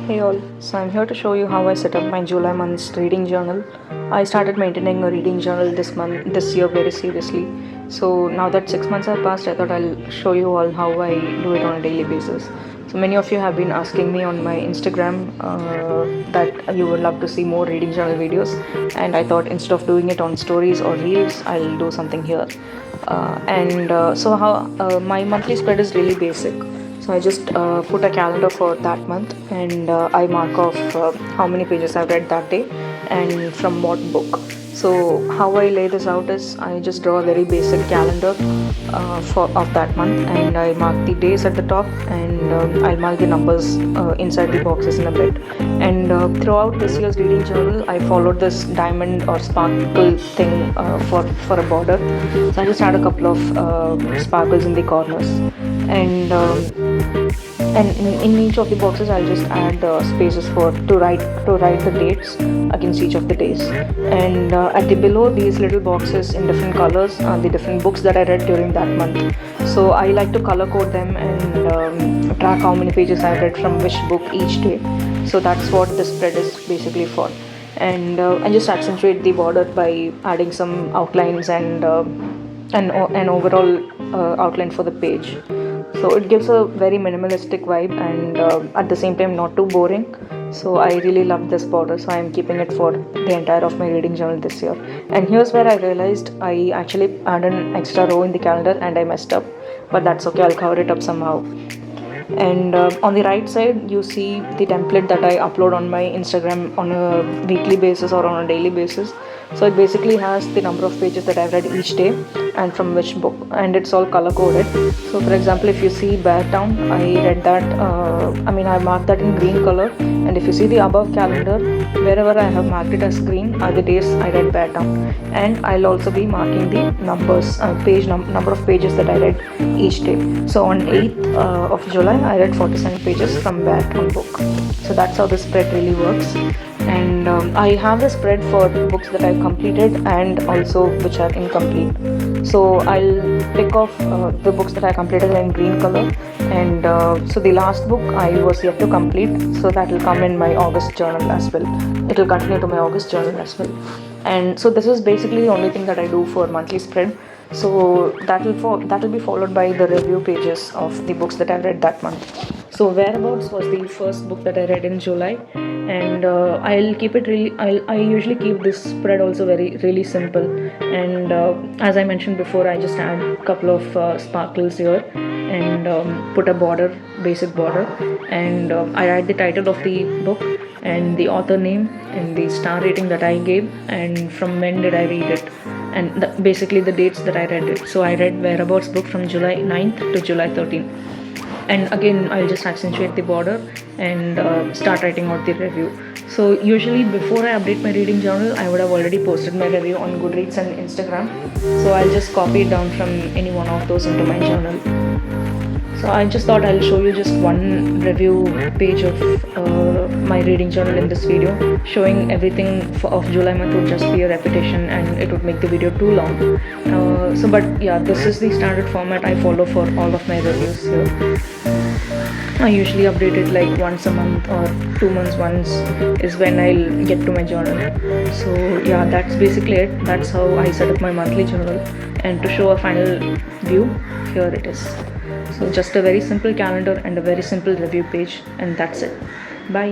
Hey all, so I'm here to show you how I set up my July month's reading journal. I started maintaining a reading journal this year very seriously. So now that 6 months have passed, I thought I'll show you all how I do it on a daily basis. So many of you have been asking me on my Instagram that you would love to see more reading journal videos, and I thought instead of doing it on stories or reels, I'll do something here. My monthly spread is really basic. So I just put a calendar for that month, and I mark off how many pages I've read that day and from what book. So how I lay this out is I just draw a very basic calendar of that month, and I mark the days at the top, and I'll mark the numbers inside the boxes in a bit. And throughout this year's reading journal, I followed this diamond or sparkle thing for a border. So I just add a couple of sparkles in the corners, and in each of the boxes I'll just add spaces to write the dates against each of the days. And at the below these little boxes in different colors are the different books that I read during that month. So I like to color code them and track how many pages I read from which book each day. So that's what this spread is basically for. And I just accentuate the border by adding some outlines and an overall outline for the page. So it gives a very minimalistic vibe, and at the same time not too boring. So I really love this border, so I am keeping it for the entire of my reading journal this year. And here's where I realized I actually added an extra row in the calendar and I messed up, but that's okay, I'll cover it up somehow. And on the right side you see the template that I upload on my Instagram on a weekly basis or on a daily basis. So it basically has the number of pages that I've read each day and from which book, and it's all color coded. So for example, if you see Bear Town, I read that I marked that in green color, and if you see the above calendar, wherever I have marked it as green are the days I read Bear Town. And I'll also be marking the numbers, number of pages that I read each day. So on 8th of July I read 47 pages from Bear Town book. So that's how the spread really works. And I have a spread for books that I've completed and also which are incomplete. So I'll pick off the books that I completed in green color, and so the last book I was yet to complete, so that will come in my August journal as well. It will continue to my August journal as well. And so this is basically the only thing that I do for monthly spread. So that will be followed by the review pages of the books that I read that month. So Whereabouts was the first book that I read in July, and I'll keep it really. I usually keep this spread also really simple. And as I mentioned before, I just add a couple of sparkles here and put a basic border, and I write the title of the book and the author name and the star rating that I gave and from when did I read it, and basically the dates that I read it. So I read Whereabouts book from July 9th to July 13th. And again I'll just accentuate the border and start writing out the review. So usually before I update my reading journal, I would have already posted my review on Goodreads and Instagram. So I'll just copy it down from any one of those into my journal. So I just thought I'll show you just one review page of my reading journal in this video. Showing everything of July month would just be a repetition and it would make the video too long. But yeah, this is the standard format I follow for all of my reviews here. I usually update it like once a month or 2 months once is when I'll get to my journal. So yeah, that's basically it. That's how I set up my monthly journal. And to show a final view, here it is. So just a very simple calendar and a very simple review page, and that's it. Bye.